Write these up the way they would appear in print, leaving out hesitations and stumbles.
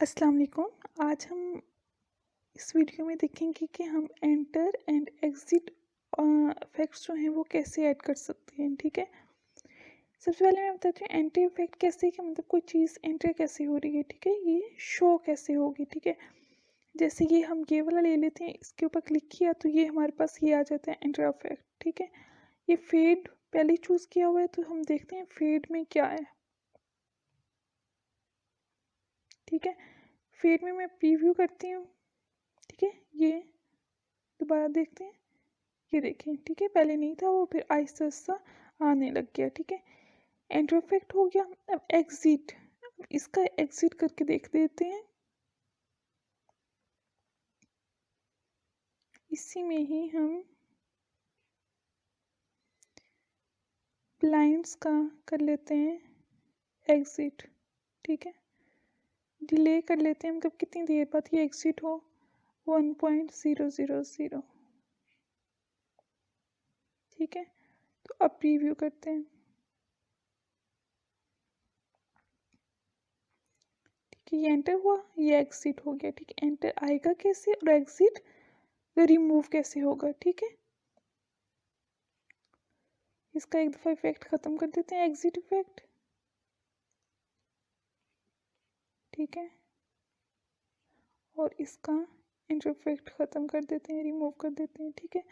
अस्सलाम वालेकुम। आज हम इस वीडियो में देखेंगे कि हम एंटर एंड एग्जिट इफेक्ट्स जो हैं वो कैसे ऐड कर सकते हैं। ठीक है, सबसे पहले मैं बताती हूँ एंटर इफेक्ट कैसे है कि मतलब कोई चीज़ एंटर कैसे हो रही है। ठीक है, ये शो कैसे होगी। ठीक है, जैसे ये हम ये वाला ले लेते हैं, इसके ऊपर क्लिक किया तो ये हमारे पास ये आ जाता है एंटर इफेक्ट। ठीक है, ये फेड पहले चूज़ किया हुआ है तो हम देखते हैं फेड में क्या है। ठीक है, फेड में मैं प्रीव्यू करती हूँ। ठीक है, ये दोबारा देखते हैं, ये देखें। ठीक है, पहले नहीं था वो, फिर आहिस्ता आहिस्ता आने लग गया। ठीक है, एंटर इफेक्ट हो गया। अब एग्जिट, इसका एग्जिट करके देख देते हैं। इसी में ही हम ब्लाइंड्स का कर लेते हैं एग्जिट। ठीक है, डिले कर लेते हैं, मतलब कितनी देर बाद ये एग्जिट हो, 1.000। ठीक है, तो अब प्रीव्यू करते हैं। ठीक है, ये एंटर हुआ, ये एग्जिट हो गया। ठीक है, एंटर आएगा कैसे और एग्जिट रिमूव कैसे होगा। ठीक है, इसका एक दफ़ा इफेक्ट ख़त्म कर देते हैं, एग्जिट इफेक्ट। ठीक है, और इसका एंटर इफेक्ट ख़त्म कर देते हैं, रिमूव कर देते हैं। ठीक है,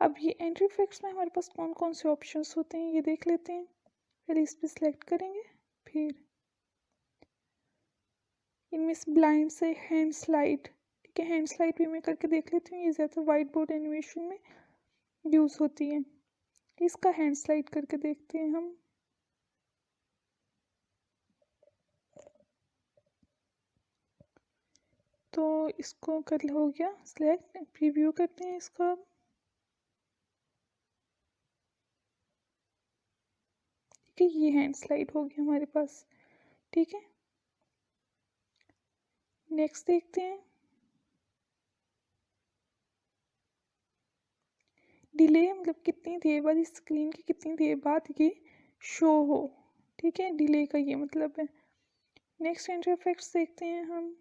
अब ये एंटर इफेक्ट्स में हमारे पास कौन कौन से ऑप्शंस होते हैं ये देख लेते हैं। पहले इस पर सिलेक्ट करेंगे, फिर इनमें से ब्लाइंड से हैंड स्लाइड। ठीक है, हैंड स्लाइड भी मैं करके देख लेती हूँ, ये ज़्यादा वाइट बोर्ड एनिमेशन में यूज़ होती है। इसका हैंड स्लाइड करके देखते हैं हम। तो इसको कर हो गया सिलेक्ट, प्रीव्यू करते हैं इसका। ठीक है, ये हैंड स्लाइड हो गया हमारे पास। ठीक है, नेक्स्ट देखते हैं डिले, मतलब कितनी देर बाद इस स्क्रीन की कितनी देर बाद ये शो हो। ठीक है, डिले का ये मतलब है। नेक्स्ट एंटर इफेक्ट्स देखते हैं हम।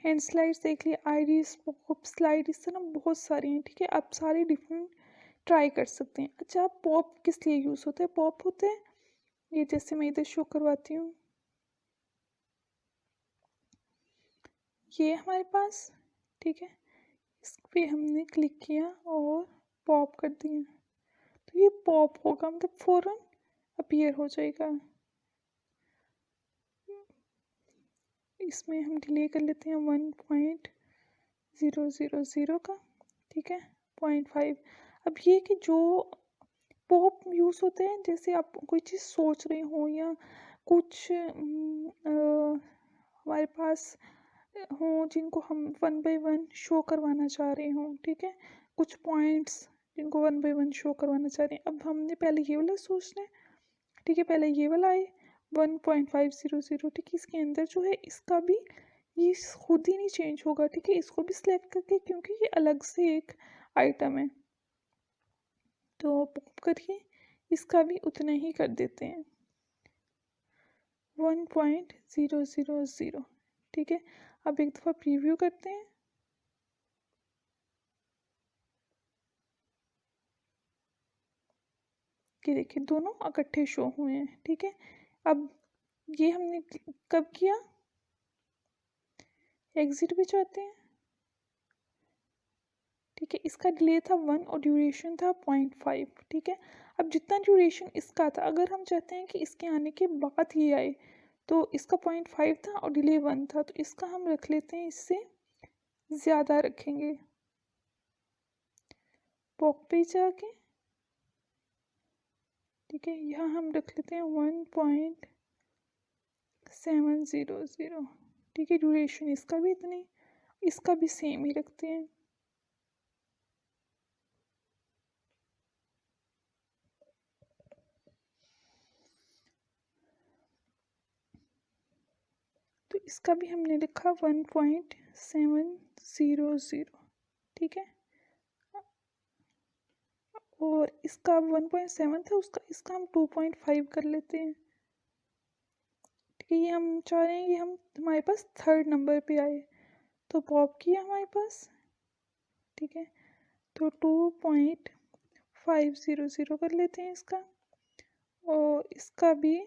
हैंड स्लाइड्स देख लिए, आइरिस, पॉप स्लाइड, इस तरह बहुत सारी हैं। ठीक है, आप सारे डिफरेंट ट्राई कर सकते हैं। अच्छा, पॉप किस लिए यूज़ होता है? पॉप होते हैं ये, जैसे मैं इधर शो करवाती हूँ, ये हमारे पास। ठीक है, इस पे हमने क्लिक किया और पॉप कर दिया तो ये पॉप होगा, मतलब फ़ौरन अपीयर हो जाएगा। इसमें हम डिले कर लेते हैं 1.000 का। ठीक है, 0.5। अब ये कि जो पॉप यूज़ होते हैं, जैसे आप कोई चीज़ सोच रहे हो या कुछ हमारे पास हों जिनको हम वन बाय वन शो करवाना चाह रहे हों। ठीक है, कुछ पॉइंट्स जिनको वन बाय वन शो करवाना चाह रहे हैं। अब हमने पहले ये वाला सोचना है। ठीक है, पहले ये वाला आए 1.500। ठीक है, इसके अंदर जो है इसका भी ये खुद ही नहीं चेंज होगा। ठीक है, इसको भी सिलेक्ट करके, क्योंकि ये अलग से एक आइटम है, तो पॉप करके इसका भी उतना ही कर देते हैं 1.000। ठीक है, अब एक दफ़ा प्रीव्यू करते हैं। कि देखिए दोनों इकट्ठे शो हुए हैं। ठीक है, अब ये हमने कब किया, एग्जिट भी चाहते हैं। ठीक है, इसका डिले था 1 और ड्यूरेशन था 0.5। ठीक है, अब जितना ड्यूरेशन इसका था, अगर हम चाहते हैं कि इसके आने के बाद ये आए, तो इसका 0.5 था और डिले 1 था, तो इसका हम रख लेते हैं, इससे ज़्यादा रखेंगे। पॉप पे जाके, ठीक है, यहाँ हम रख लेते हैं 1.700। ठीक है, ड्यूरेशन इसका भी इतनी, इसका भी सेम ही रखते हैं। तो इसका भी हमने लिखा 1.700। ठीक है, और इसका 1.7 था, उसका इसका हम 2.5 कर लेते हैं। ठीक है, ये हम चाह रहे हैं कि हम हमारे पास थर्ड नंबर पे आए, तो पॉप किया हमारे पास। ठीक है, तो 2.500 कर लेते हैं इसका, और इसका भी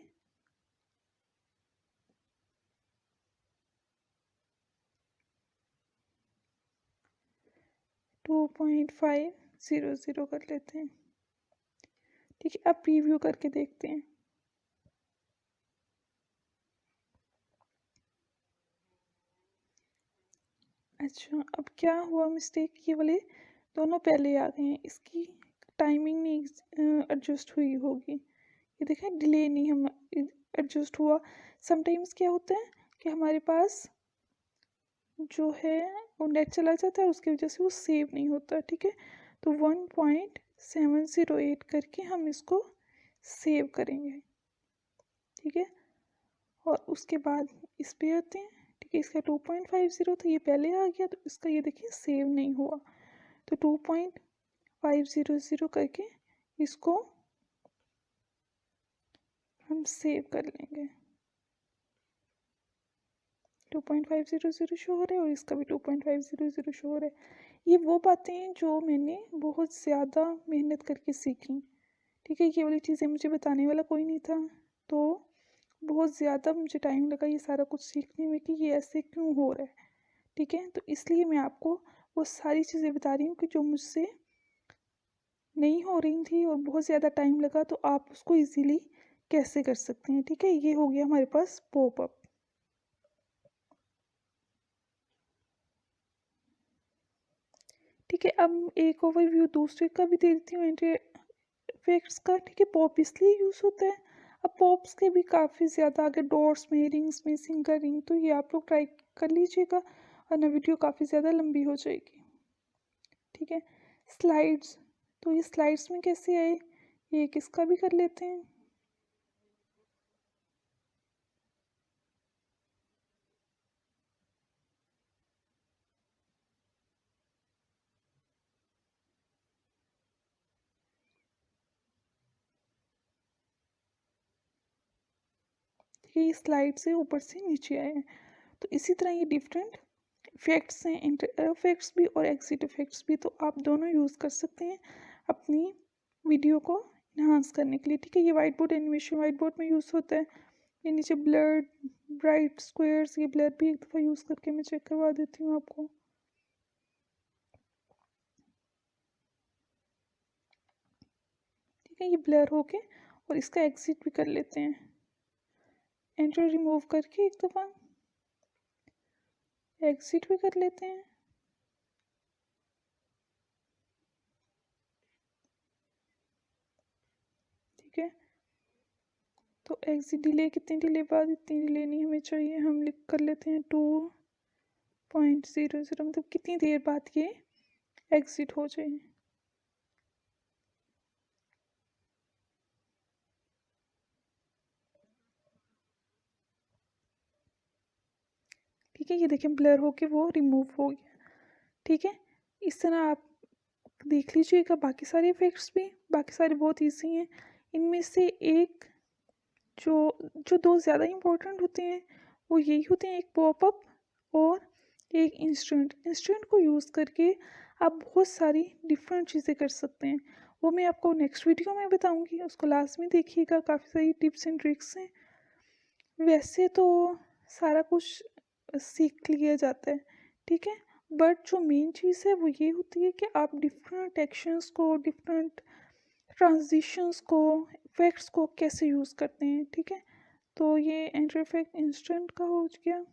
2.500 कर लेते हैं। ठीक है, अब प्रीव्यू करके देखते हैं। अच्छा, अब क्या हुआ मिस्टेक, ये वाले दोनों पहले आ गए हैं, इसकी टाइमिंग नहीं एडजस्ट हुई होगी। ये देखें, डिले नहीं हम एडजस्ट हुआ। समटाइम्स क्या होता है कि हमारे पास जो है वो नेट चला जाता है, उसकी वजह से वो सेव नहीं होता। ठीक है, तो 1.708 करके हम इसको सेव करेंगे। ठीक है, और उसके बाद इस पे आते हैं। ठीक है, इसका 2.50 था, ये पहले आ गया, तो इसका ये देखिए सेव नहीं हुआ, तो 2.500 करके इसको हम सेव कर लेंगे। 2.500 शो हो रहा है और इसका भी 2.500 शो हो रहा है। ये वो बातें हैं जो मैंने बहुत ज़्यादा मेहनत करके सीखी। ठीक है, ये वाली चीज़ें मुझे बताने वाला कोई नहीं था, तो बहुत ज़्यादा मुझे टाइम लगा ये सारा कुछ सीखने में कि ये ऐसे क्यों हो रहा है। ठीक है, तो इसलिए मैं आपको वो सारी चीज़ें बता रही हूँ कि जो मुझसे नहीं हो रही थी और बहुत ज़्यादा टाइम लगा, तो आप उसको इजीली कैसे कर सकते हैं। ठीक है, ये हो गया हमारे पास पॉपअप। ठीक है, अब एक ओवरव्यू दूसरे का भी दे देती हूँ एंटी इफेक्ट्स का। ठीक है, पॉप इसलिए यूज़ होता है। अब पॉप्स के भी काफ़ी ज़्यादा आगे डॉट्स में, रिंग्स में, सिंगल रिंग, तो ये आप लोग ट्राई कर लीजिएगा, वरना वीडियो काफ़ी ज़्यादा लंबी हो जाएगी। ठीक है, स्लाइड्स, तो ये स्लाइड्स में कैसे आए, ये किसका भी कर लेते हैं। ठीक है, ये स्लाइड से ऊपर से नीचे आए हैं, तो इसी तरह ये डिफरेंट इफेक्ट्स हैं, इंटर इफेक्ट्स भी और एग्जिट इफेक्ट्स भी, तो आप दोनों यूज़ कर सकते हैं अपनी वीडियो को इन्हांस करने के लिए। ठीक है, ये white board animation white board में यूज़ होता है। ये नीचे ब्लर, ब्राइट स्क्वायर्स, ये ब्लर भी एक दफ़ा यूज़ करके मैं चेक करवा देती हूँ आपको। ठीक है, ये ब्लर हो के, और इसका एग्जिट भी कर लेते हैं, एंटर रिमूव करके एक दफ़ा एग्जिट भी कर लेते हैं। ठीक है, तो एग्जिट डिले कितनी डिले बाद, इतनी डिले नहीं हमें चाहिए, हम लिख कर लेते हैं 2.00, मतलब कितनी देर बाद ये एग्जिट हो जाए। ठीक है, ये देखें ब्लर होके वो रिमूव हो गया। ठीक है, इस तरह आप देख लीजिएगा बाकी सारे इफेक्ट्स भी, बाकी सारे बहुत ईजी हैं। इनमें से एक जो जो दो ज़्यादा इम्पोर्टेंट होते हैं वो यही होते हैं, एक पॉपअप और एक इंस्टेंट। इंस्टेंट को यूज़ करके आप बहुत सारी डिफरेंट चीज़ें कर सकते हैं, वो मैं आपको नेक्स्ट वीडियो में बताऊंगी, उसको लास्ट में देखिएगा, काफ़ी सारी टिप्स एंड ट्रिक्स हैं। वैसे तो सारा कुछ सीख लिया जाता है। ठीक है, बट जो मेन चीज़ है वो ये होती है कि आप डिफरेंट एक्शंस को, डिफरेंट ट्रांजिशंस को, इफेक्ट्स को कैसे यूज़ करते हैं। ठीक है, तो ये एंटर इफेक्ट इंस्टेंट का हो गया।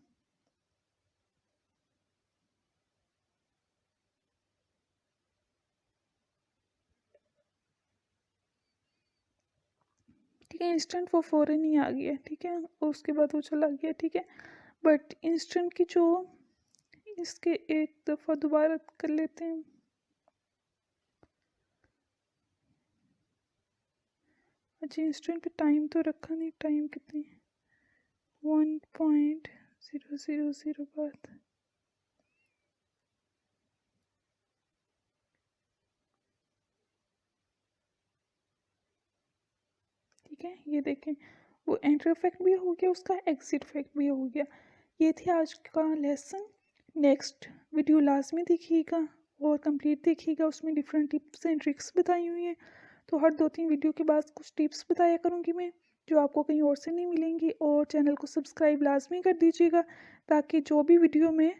ठीक है, इंस्टेंट वो फ़ौरन ही आ गया। ठीक है, और उसके बाद वो चला गया। ठीक है, बट इंस्टेंट की जो, इसके एक दफ़ा दोबारा कर लेते हैं। अच्छा, इंस्टेंट पे टाइम तो रखा नहीं, टाइम कितनी, 1.000 बाद। ठीक है, ये देखें वो एंटर इफेक्ट भी हो गया, उसका एग्जिट इफेक्ट भी हो गया। ये थी आज का लेसन। नेक्स्ट वीडियो लाजमी देखिएगा और कंप्लीट देखिएगा, उसमें डिफरेंट टिप्स एंड ट्रिक्स बताई हुई हैं। तो हर 2-3 वीडियो के बाद कुछ टिप्स बताया करूँगी मैं, जो आपको कहीं और से नहीं मिलेंगी। और चैनल को सब्सक्राइब लाजमी कर दीजिएगा, ताकि जो भी वीडियो मैं